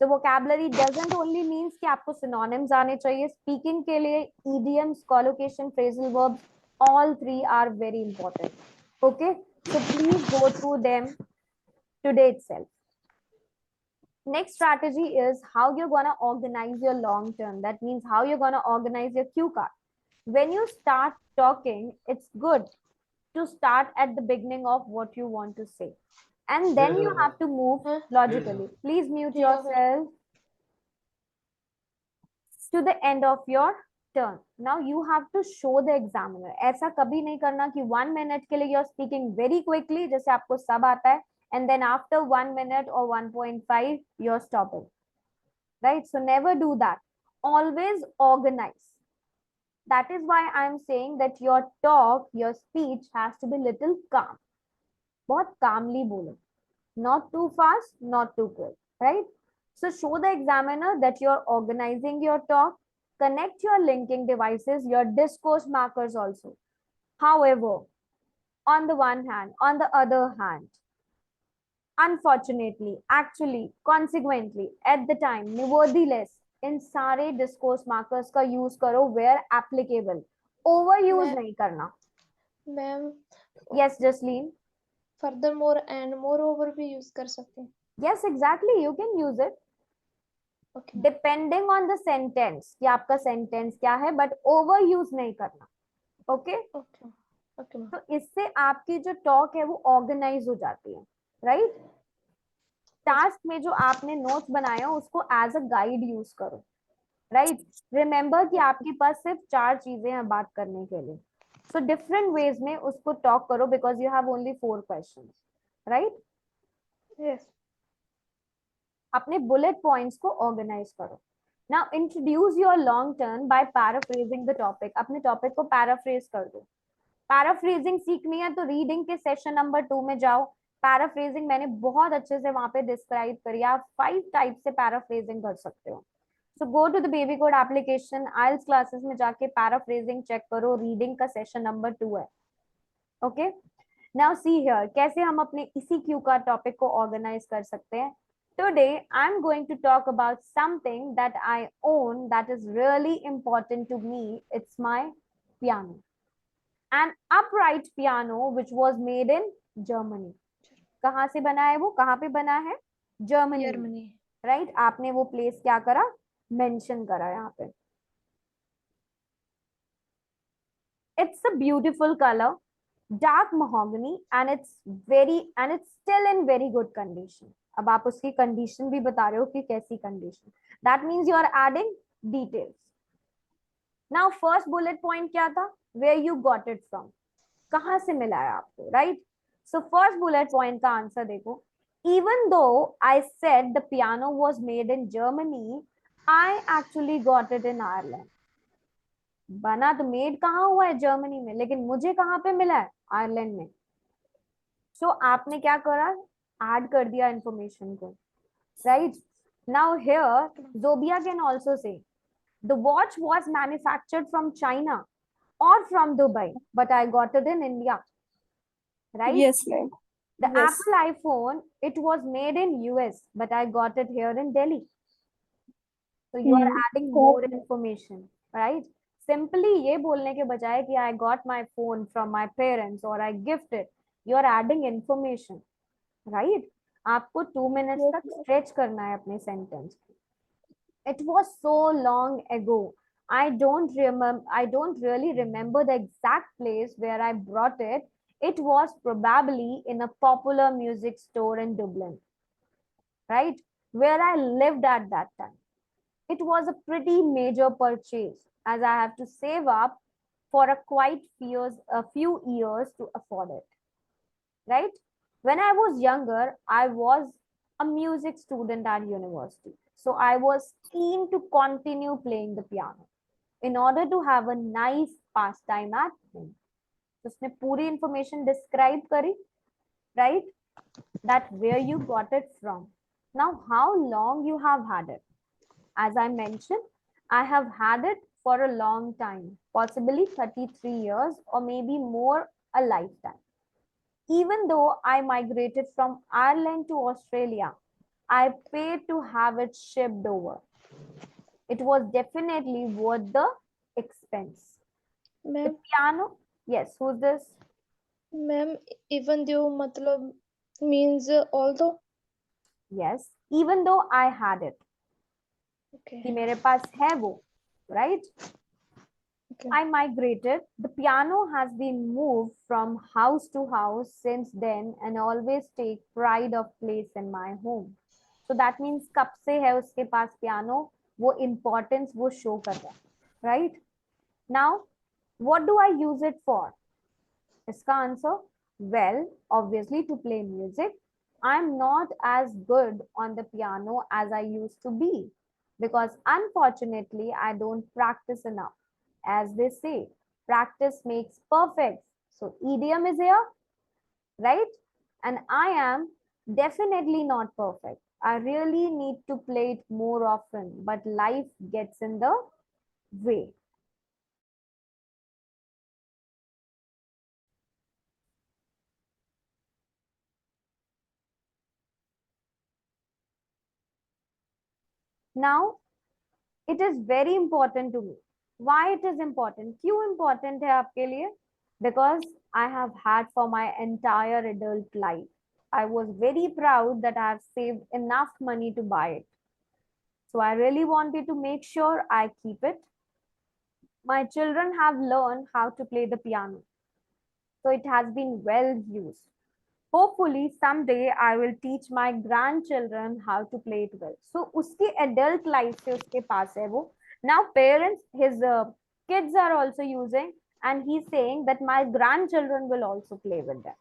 So vocabulary doesn't only means कि आपको synonyms आने चाहिए. Speaking के लिए idioms, collocation, phrasal verbs, all 3 are very important. Okay, so please go through them today itself. Next strategy is how you're gonna organize your long term. That means how you're gonna organize your cue card. When you start talking, it's good to start at the beginning of what you want to say, and then you have to move logically. Please mute yourself to the end of your turn. Now you have to show the examiner. ऐसा कभी नहीं करना कि 1 minute के लिए you're speaking very quickly जैसे आपको सब आता है, and then after 1 minute or 1.5 you're stopping. Right? So never do that. Always organize. That is why I'm saying that your talk, your speech has to be little calm. बहुत calmly बोलो. Not too fast, not too quick. Right? So show the examiner that you're organizing your talk. Connect your linking devices, your discourse markers also. However, on the one hand, on the other hand, unfortunately, actually, consequently, at the time, nevertheless, इन सारे discourse markers का use करो where applicable. Overuse नहीं करना. Ma'am. Yes, Jasleen. Furthermore and moreover भी use कर सकते हैं. Yes, exactly. You can use it. Okay. Depending on the sentence कि आपका sentence क्या है, but overuse नहीं करना. Okay? Okay. Okay. तो इससे आपकी जो talk है वो organize हो जाती है, right? टास्क में जो आपने नोट्स बनाया उसको एज अ गाइड यूज करो, राइट? रिमेंबर कि आपके पास सिर्फ 4 चीजें हैं बात करने के लिए. सो डिफरेंट वेज में उसको टॉक करो because you have only 4 questions, right? Yes. अपने बुलेट पॉइंट्स को ऑर्गेनाइज करो. Now introduce your long turn by paraphrasing the topic. अपने टॉपिक को पैराफ्रेज कर दो. पैराफ्रेजिंग सीखनी है तो रीडिंग के सेशन नंबर 2 में जाओ. पैराफ्रेजिंग मैंने बहुत अच्छे से वहां पे डिस्क्राइब करी. आप 5 टाइप से पैराफ्रेजिंग कर सकते हो. So go to the baby code application, IELTS classes में जाके पैराफ्रेजिंग चेक करो. रीडिंग का सेशन नंबर 2 है. ओके, नाउ सी हियर कैसे हम अपने इसी क्यू का टॉपिक को ऑर्गेनाइज कर सकते हैं. Today I'm going to talk about something that I own that is really important to me. It's my piano. An upright piano which was made in Germany. कहाँ से बना है वो, कहाँ पे बना है? जर्मनी. राइट? आपने वो प्लेस क्या करा? मेंशन करा यहाँ पे. It's a beautiful color, dark mahogany, and it's still in very good condition. अब आप उसकी कंडीशन भी बता रहे हो कि कैसी condition. That means you are adding details. Now first bullet point क्या था? Where you got it from? कहाँ से मिला है आपको, right? So first bullet point का आंसर देखो. Even though I said the piano was made in Germany, I actually got it in Ireland. बना तो मेड कहाँ हुआ है? जर्मनी में, लेकिन मुझे कहाँ पे मिला है? आयरलैंड में. सो आपने क्या करा? ऐड कर दिया इंफॉर्मेशन को, right? Now here Zobia can also say the watch was manufactured from China or from Dubai, but I got it in India, right? Yes, ma'am. The Yes. Apple iPhone, it was made in US, but I got it here in Delhi. So you are adding more information, right? Simply ये बोलने के बजाय कि I got my phone from my parents or I gifted, you are adding information, right? आपको 2 minutes Yes, तक ma'am. stretch करना है अपने sentence. It was so long ago. I don't really remember the exact place where I brought it. It was probably in a popular music store in Dublin, right? Where I lived at that time. It was a pretty major purchase as I have to save up for a few years to afford it, right? When I was younger, I was a music student at university. So I was keen to continue playing the piano in order to have a nice pastime at home. So उसने पूरी information describe करी, right? That where you got it from. Now, how long you have had it? As I mentioned, I have had it for a long time, possibly 33 years or maybe more, a lifetime. Even though I migrated from Ireland to Australia, I paid to have it shipped over. It was definitely worth the expense. The Ma'am, piano, yes, who's this? ma'am, even though matlab means although. Yes, even though I had it. Okay. कि मेरे पास है वो, right? Okay. I migrated. The piano has been moved from house to house since then and always take pride of place in my home. So that means कब से है उसके पास piano, वो importance वो show कर रहा है, right? Now, what do I use it for? इसका answer, well, obviously to play music. I'm not as good on the piano as I used to be because unfortunately I don't practice enough. As they say, practice makes perfect. So idiom is here, right? And I am definitely not perfect. I really need to play it more often, but life gets in the way. Now, it is very important to me. Why it is important? क्यों important है आपके लिए? Because I have had for my entire adult life. I was very proud that I have saved enough money to buy it. So I really wanted to make sure I keep it. My children have learned how to play the piano. So it has been well used. Hopefully someday I will teach my grandchildren how to play it well. So uski adult life se uske paas hai wo. Now parents, his kids are also using, and he's saying that my grandchildren will also play with them.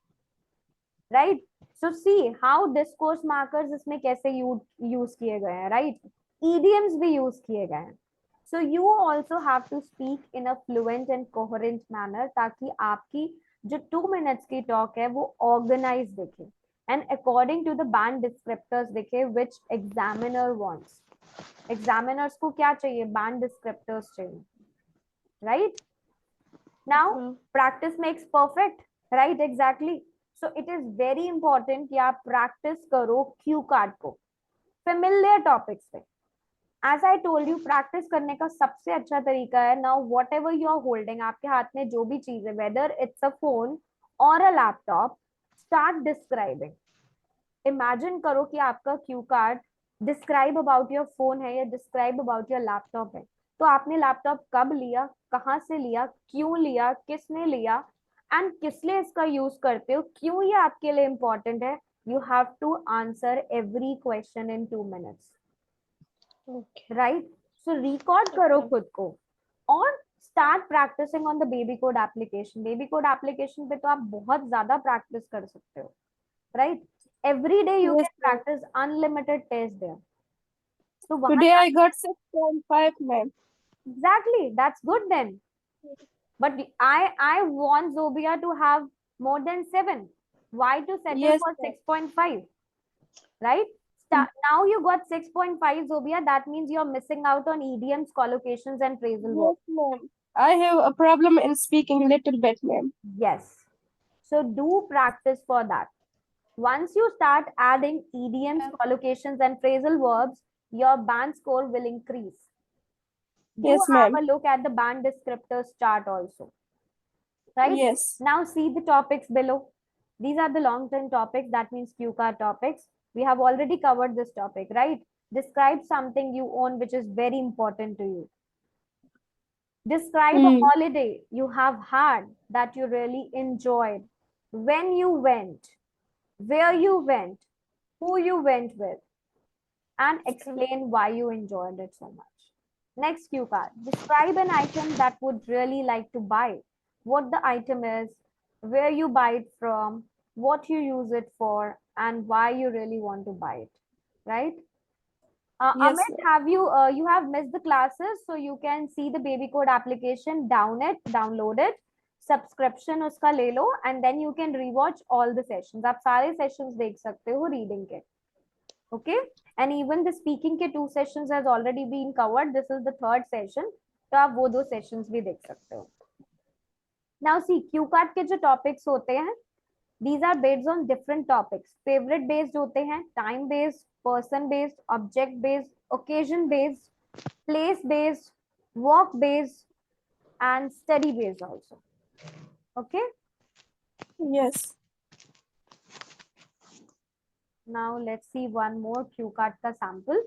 Right? So see how discourse markers इसमें कैसे use किए गए हैं, right? Idioms भी use किए गए हैं. So you also have to speak in a fluent and coherent manner ताकि आपकी जो 2 minutes की talk है वो organized दिखे and according to the band descriptors दिखे which examiner wants. Examiners को क्या चाहिए? Band descriptors चाहिए, right? Now practice makes perfect, right? Exactly. So it is very important कि आप practice करो cue card को familiar topics पे. As I told you, practice करने का सबसे अच्छा तरीका है now whatever you are holding, आपके हाथ में जो भी चीज है, whether it's a phone or a laptop, start describing. Imagine करो कि आपका cue card describe about your phone है या describe about your laptop है. तो आपने लैपटॉप कब लिया, कहाँ से लिया, क्यों लिया, किसने लिया, एंड किस लिए इसका यूज करते हो, क्यों ये आपके लिए इंपॉर्टेंट है. You have to answer every question in 2 minutes. Right? So record करो खुद को और start practicing on the baby code application. Baby code application पे तो आप बहुत ज्यादा प्रैक्टिस कर सकते हो, right? Every day you can practice, unlimited test there. So today I got 6.5, ma'am. Exactly, that's good then. But I want Zobia to have more than 7. Why to settle Yes, for sir. 6.5? Right? Now you got 6.5, Zobia. That means you're missing out on idioms, collocations, and phrasal verbs. Yes, ma'am. I have a problem in speaking little bit, ma'am. Yes. So do practice for that. Once you start adding idioms, collocations, and phrasal verbs, your band score will increase. Do Yes, have ma'am. a look at the band descriptors chart also. Right? Yes. Now see the topics below. These are the long-term topics. That means cue card topics. We have already covered this topic, right? Describe something you own which is very important to you. Describe a holiday you have had that you really enjoyed. When you went, where you went, who you went with, and explain why you enjoyed it so much. Next cue card. Describe an item that would really like to buy. What the item is, where you buy it from, what you use it for, and why you really want to buy it. Right? Yes, Amit, have you have missed the classes, so you can see the baby code application, download it, subscription उसका ले लो, and then you can rewatch all the sessions. आप सारे sessions देख सकते हो reading के. Okay, and even the speaking के 2 sessions has already been covered. This is the 3rd session, तो आप वो 2 sessions भी देख सकते हो. Now see, Q card के जो topics होते हैं, these are based on different topics. Favorite based होते हैं, time based, person based, object based, occasion based, place based, work based, and study based also. Okay. yes, Now let's see one more cue card ka sample.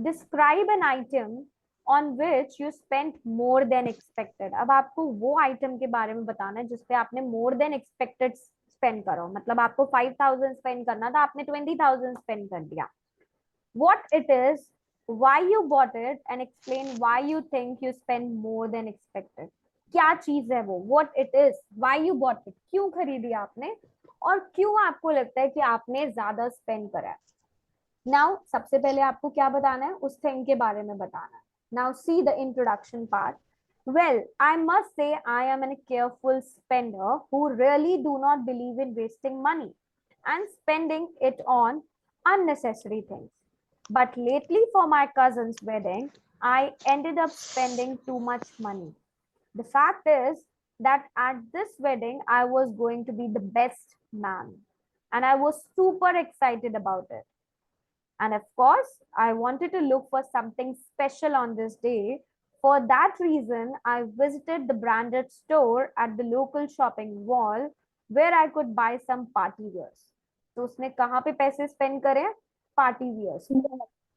Describe an item on which you spent more than expected. अब आपको वो item के बारे में बताना है जिसपे आपने more than expected spend करो. मतलब आपको 5,000 spend करना था, आपने 20,000 spend कर दिया. What it is, why you bought it, and explain why you think you spend more than expected. क्या चीज है वो? What it is, why you bought it, क्यों खरीदी आपने, और क्यों आपको लगता है कि आपने ज्यादा स्पेंड करा है. नाउ सबसे पहले आपको क्या बताना है, उस थिंग के बारे में बताना है. Now see the introduction part. Well, I must say I am a careful spender who really do not believe in wasting money and spending it on unnecessary things. But lately for my cousin's wedding, I ended up spending too much money. The fact is that at this wedding, I was going to be the best man. And I was super excited about it. And of course, I wanted to look for something special on this day. For that reason, I visited the branded store at the local shopping mall where I could buy some party wears. तो उसने कहाँ पे पैसे spend करे? Party wears,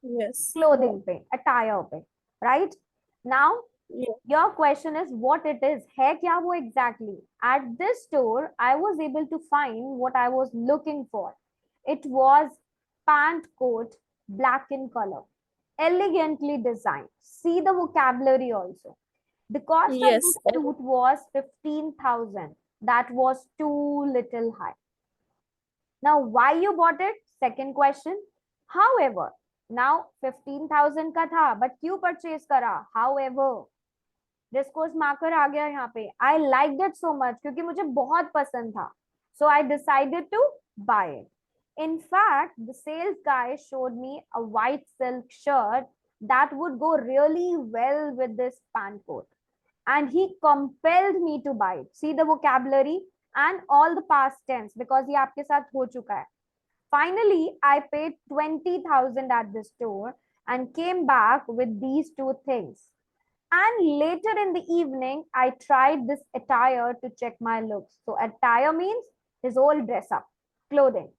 yes, clothing पे, attire पे, right? Now, yes, your question is what it is. है क्या वो exactly? At this store, I was able to find what I was looking for. It was pant coat, black in color, elegantly designed. See the vocabulary also. The cost of yes, this suit was 15,000. That was too little high. Now, why you bought it? Second question. However, now 15,000 का था, but क्यों purchase करा? However, discourse marker आ गया यहाँ पे. I liked it so much क्योंकि मुझे बहुत पसंद था. So I decided to buy it. In fact, the sales guy showed me a white silk shirt that would go really well with this pant coat. And he compelled me to buy it. See the vocabulary and all the past tense because ये आपके साथ हो चुका है. Finally, I paid 20,000 at the store and came back with these 2 things. And later in the evening, I tried this attire to check my looks. So attire means his whole dress up, clothing.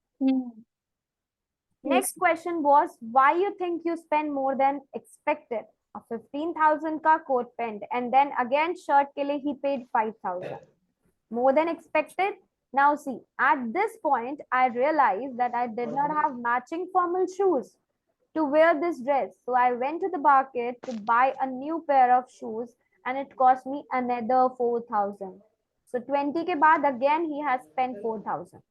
Next question was, why you think you spend more than expected? A 15,000 ka coat pant, and then again shirt ke liye he paid 5,000. More than expected. Now see, at this point, I realized that I did not have matching formal shoes to wear this dress. So I went to the market to buy a new pair of shoes and it cost me another 4,000. So 20 ke baad again he has spent 4,000.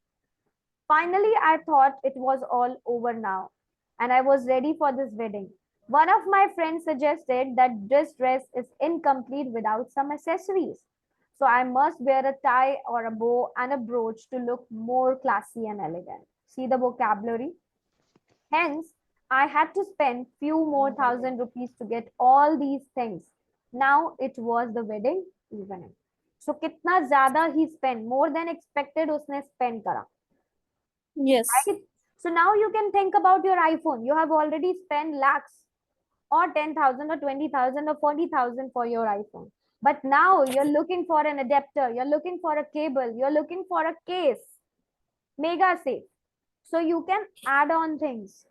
Finally, I thought it was all over now and I was ready for this wedding. One of my friends suggested that this dress is incomplete without some accessories. So I must wear a tie or a bow and a brooch to look more classy and elegant. See the vocabulary? Hence, I had to spend few more thousand rupees to get all these things. Now it was the wedding evening. So कितना ज़्यादा he spent, more than expected उसने spend करा. yes, Right? So now you can think about your iPhone. You have already spent lakhs or 10,000 or 20,000 or 40,000 for your iPhone. But now you're looking for an adapter, you're looking for a cable, you're looking for a case. Mega safe. So you can add on things,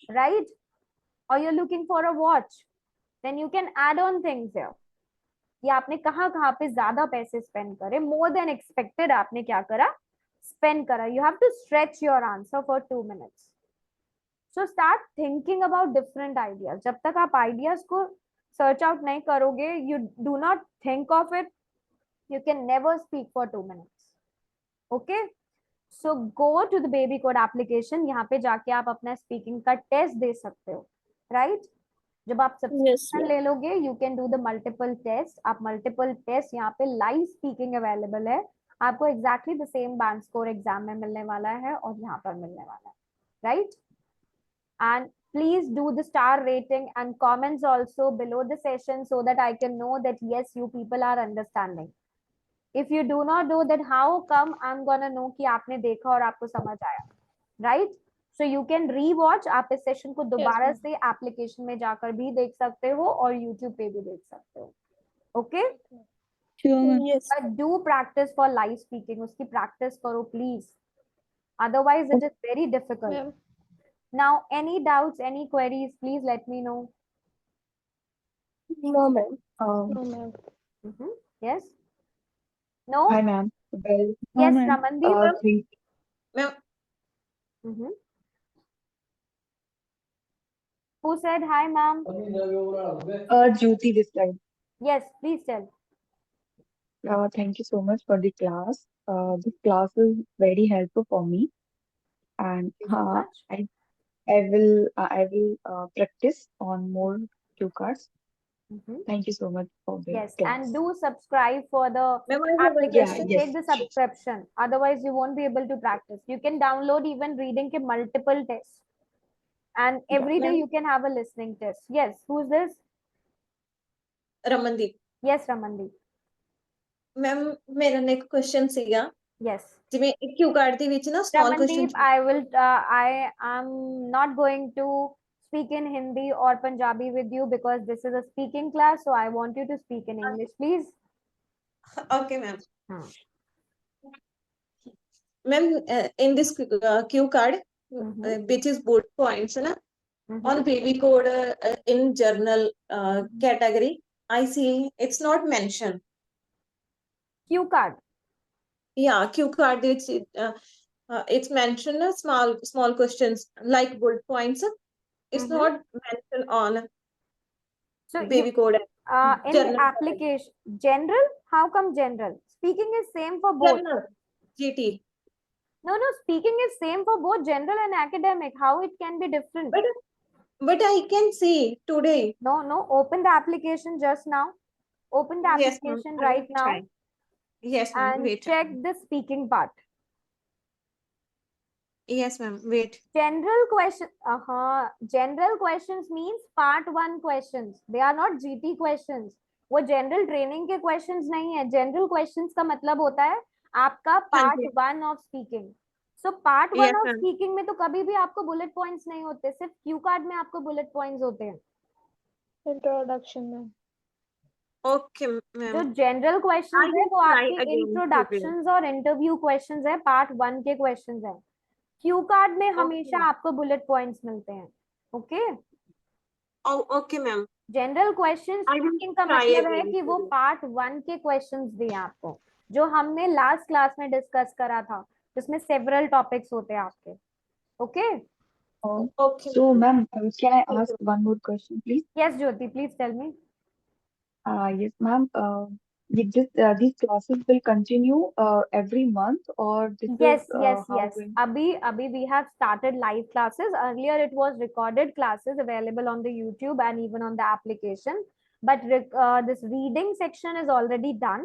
right? Or you're looking for a watch, then you can add on things here. ये आपने कहाँ कहाँ पे ज्यादा पैसे spend करे, more than expected आपने क्या करा, स्पेंड करा. You have to stretch your answer for 2 minutes. So start thinking about different ideas. जब तक आप आइडियाज को सर्च आउट नहीं करोगे, you do not think of it, you can never speak for 2 minutes. Okay, so go to the baby code application. यहाँ पे जाके आप अपना स्पीकिंग का टेस्ट दे सकते हो, राइट? जब आप सब्सक्रिप्शन ले लोगे, you can do the multiple test. आप मल्टीपल टेस्ट, यहाँ पे लाइव स्पीकिंग अवेलेबल है. आपको exactly the same bank score exam में मिलने वाला है और यहाँ पर मिलने वाला है, right? And please do the star rating and comments also below the session so that I can know that yes, you people are understanding. If you do not do that, how come I'm gonna know कि आपने देखा और आपको समझ आया, right? So you can rewatch. आप इस session को दोबारा से एप्लीकेशन में जाकर भी देख सकते हो और यूट्यूब पे भी देख सकते हो. Okay? Yes. But do practice for live speaking. उसकी practice करो please. Otherwise, it is very difficult. Now, any doubts, any queries, please let me know. No, ma'am. Um, No, ma'am. Yes? No? Hi, ma'am. Well, Yes, Ramandeep? thank Mhm. Who said hi, ma'am? Jyoti this time. Yes, please tell. Thank you so much for the class. This class is very helpful for me, and Thank you so much. I will practice on more cue cards. Mhm. Thank you so much for the Yes, class. and do subscribe for the Ma'am, I have one application. Yeah, Take the subscription. Otherwise, you won't be able to practice. You can download even reading ke multiple tests. And Yeah. every day Ma'am. you can have a listening test. Yes, who's this? Ramandeep. Yes, Ramandeep. Ma'am ਮੇਰਾ ਨੇ ਇੱਕ question ਸੀਗਾ Yes. ਜਿਵੇਂ ਇੱਕ ਕਿਊ card ਦੇ ਵਿੱਚ ਨਾ small Ramandeep, question I am not going to speak in Hindi or Punjabi with you because this is a speaking class. So I want you to speak in English, please. Okay ma'am Hmm. Ma'am in this cue card which is bullet points na on baby code in journal category I see it's not mentioned. Cue card. Yeah, cue card ਦੇ ਵਿੱਚ it's mentioned small questions like bullet points. It's not mentioned on So baby code. in the application, general, how come general? Speaking is same for both. Journal, GT. No, speaking is same for both general and academic. How it can be different? But I can see today. No, open the application just now. Open the Yes, ma'am. application I will right now try. Yes, ma'am. and Wait. check the speaking part. Yes, ma'am. Wait. General question. General questions means part 1 questions. They are not GT questions. वो general training के questions नहीं है. General questions का मतलब होता है आपका part 1 of speaking. So part 1 of speaking में तो कभी भी आपको बुलेट पॉइंट्स नहीं होते, सिर्फ क्यू कार्ड में आपको बुलेट पॉइंट्स होते हैं. इंट्रोडक्शन में. Okay, ma'am. जो जनरल क्वेश्चंस है वो try आपके again इंट्रोडक्शंस और इंटरव्यू क्वेश्चंस है, पार्ट 1 के क्वेश्चंस है. क्यू कार्ड में हमेशा आपको बुलेट पॉइंट्स मिलते हैं. Okay. Okay, ma'am. General question speaking का try मतलब है again कि वो पार्ट 1 के क्वेश्चंस दिए आपको, जो हमने लास्ट क्लास में डिस्कस करा था, जिसमें सेवरल टॉपिक्स होते हैं आपके. Okay. Okay. So, ma'am, can I ask one more question, please? Yes Jyoti, please tell me. Yes, ma'am. These classes will continue every month, or this Yes, is yes, how yes. going? Abhi we have started live classes. Earlier it was recorded classes available on the YouTube and even on the application. But this reading section is already done.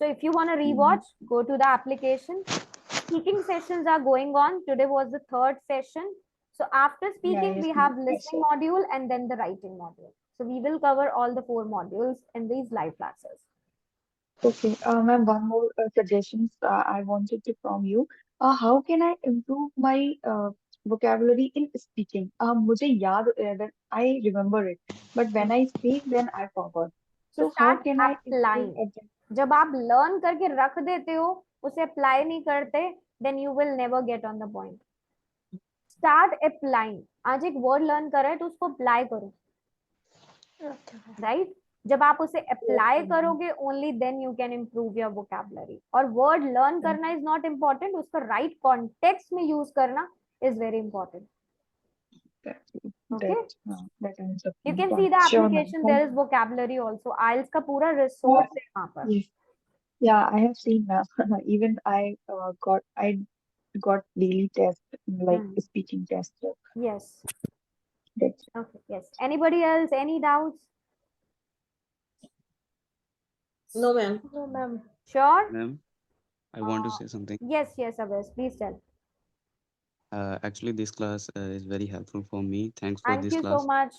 So if you want to rewatch, go to the application. Speaking sessions are going on. Today was the 3rd session. So after speaking, yes, we ma'am. have listening module and then the writing module. So we will cover all the 4 modules in these live classes. Okay, ma'am, one more suggestions I wanted to from you. How can I improve my vocabulary in speaking? मुझे याद that I remember it, but when I speak, then I forgot. So So how start can I applying. improve? जब आप learn करके रख देते हो, उसे apply नहीं करते, then you will never get on the point. Start applying. आज एक word learn कर रहे हैं तो उसको apply करो, right? जब आप उसे apply करोगे, only then you can improve your vocabulary. और word learn करना is not important, उसका right context में use करना is very important. Okay. That ends up You being can see the fun. Sure, ma'am. application. There is vocabulary also. IELTS का पूरा resource है वहाँ पर. Yes. Yeah, I have seen that. Even I got daily test like speaking test. Yes. That's Okay. Yes. Anybody else? Any doubts? No, ma'am. No, ma'am. Sure. Ma'am, I want to say something. Yes. Yes, Abes. Please tell. Actually, this class is very helpful for me. Thanks for Thank this you class. so much.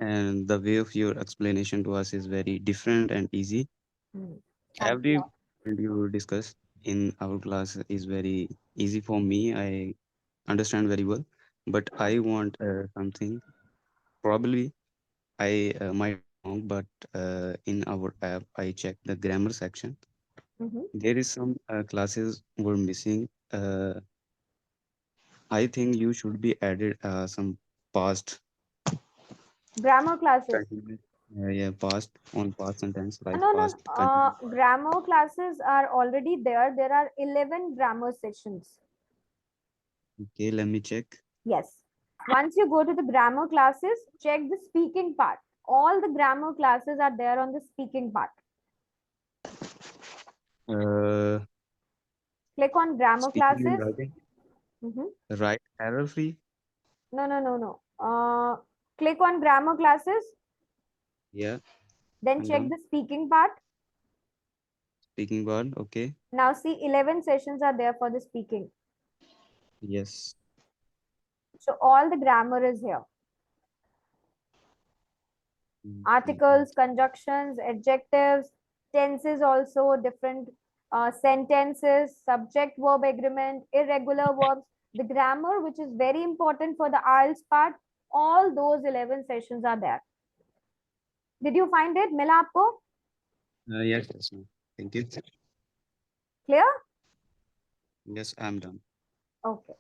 And the way of your explanation to us is very different and easy. Thanks a Every lot. point you discuss in our class is very easy for me. I understand very well. But I want something. Probably I might be wrong, but in our app, I checked the grammar section. There is some classes were missing. I think you should be added some past Grammar classes. continuous, yeah, past on past sentence like No, past continuous. grammar classes are already there. There are 11 grammar sessions. Okay, let me check. Yes. Once you go to the grammar classes, check the speaking part. All the grammar classes are there on the speaking part. Click on grammar Speaking and classes. writing. Right, error free. No. Click on grammar classes. Yeah. Then I'm check done. the speaking part. Speaking word. Okay. Now see 11 sessions are there for the speaking. Yes. So all the grammar is here. Articles, conjunctions, adjectives, tenses also, different sentences, subject verb agreement, irregular verbs, the grammar, which is very important for the IELTS part. All those 11 sessions are there. Did you find it? Mila aapko? Yes, ma'am. Thank you. Clear? Yes, I'm done. Okay.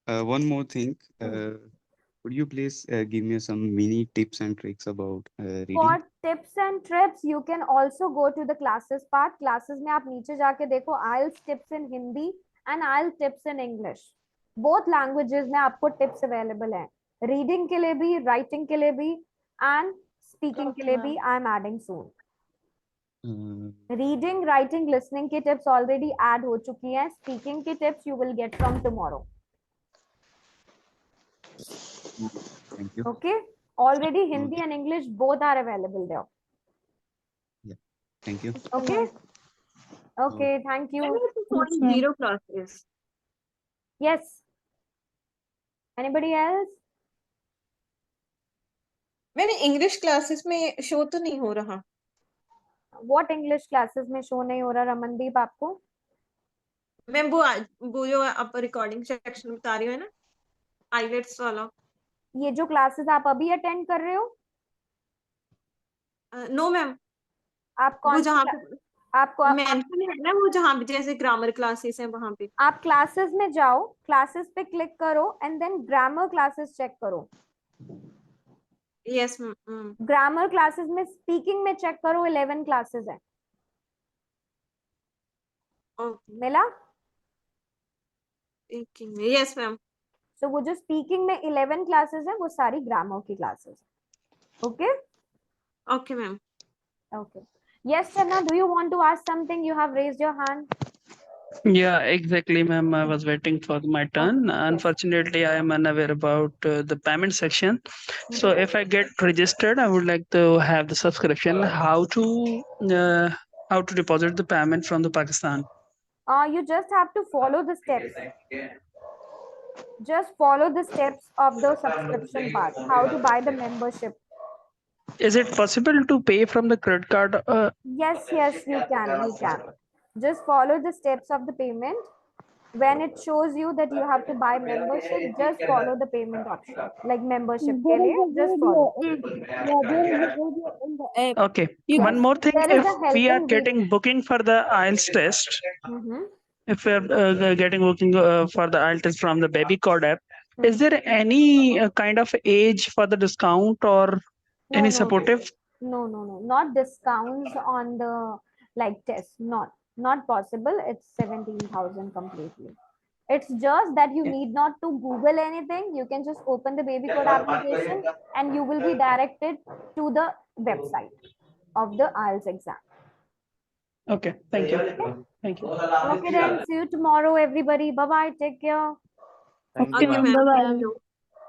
One more thing. Would you please give me some mini tips and tricks about reading? For tips and tricks, you can also go to the classes part. Classes में आप नीचे जाके देखो IELTS tips in Hindi and IELTS tips in English. Both languages में आपको tips available हैं. Reading के लिए भी, writing के लिए भी, and speaking के लिए भी. I am adding soon. Reading, writing, listening के tips already add हो चुकी हैं. Speaking के tips you will get from tomorrow. Thank you. Okay. Already Hindi and English both are available there. Yeah. Thank you. Okay. Okay. Thank you. Zero classes. Yes. Anybody else? मैंने English classes में show तो नहीं हो रहा. What English classes में show नहीं हो रहा रमनदीप आपको? मैम वो जो आप रिकॉर्डिंग सेक्शन बता रही हो ना IELTS वाला. ये जो क्लासेस आप अभी अटेंड कर रहे हो? No ma'am. आप कौन जहाँ आपको मेंशन है ना वो जहाँ पे जैसे ग्रामर क्लासेस हैं वहां पे. आप क्लासेस में जाओ, क्लासेस पे क्लिक करो and then grammar classes check करो. यस. ग्रामर क्लासेस में स्पीकिंग में चेक करो 11 क्लासेस हैं. मिला? Yes ma'am. तो वो जो स्पीकिंग में 11 क्लासेस हैं वो सारी ग्रामर की क्लासेस हैं. Okay? Okay ma'am. Okay. Yes, Channa, do you want to ask something? You have raised your hand. Yeah, exactly, ma'am. I was waiting for my turn. Unfortunately, I am unaware about the payment section. So if I get registered, I would like to have the subscription. How to deposit the payment from the Pakistan? You just have to follow the steps. Just follow the steps of the subscription part. How to buy the membership. Is it possible to pay from the credit card? Yes, you can. Just follow the steps of the payment. When it shows you that you have to buy membership, just follow the payment option. Like membership ke liye, just follow. There is a video in the app. Okay. One more thing, There is if a we are helping getting booking for the IELTS test, if we're getting working for the IELTS from the babycode app, is Hmm. there any kind of age for the discount or No, any no, supportive? no. Not discounts on the like test. Not possible. It's 17,000 completely. It's just that you need not to Google anything. You can just open the babycode application and you will be directed to the website of the IELTS exam. Okay, thank you. Thank you. Okay, then see you tomorrow, everybody. Bye bye. Take care. Thank Okay, you, ma'am. ma'am. Bye Okay, bye. ma'am.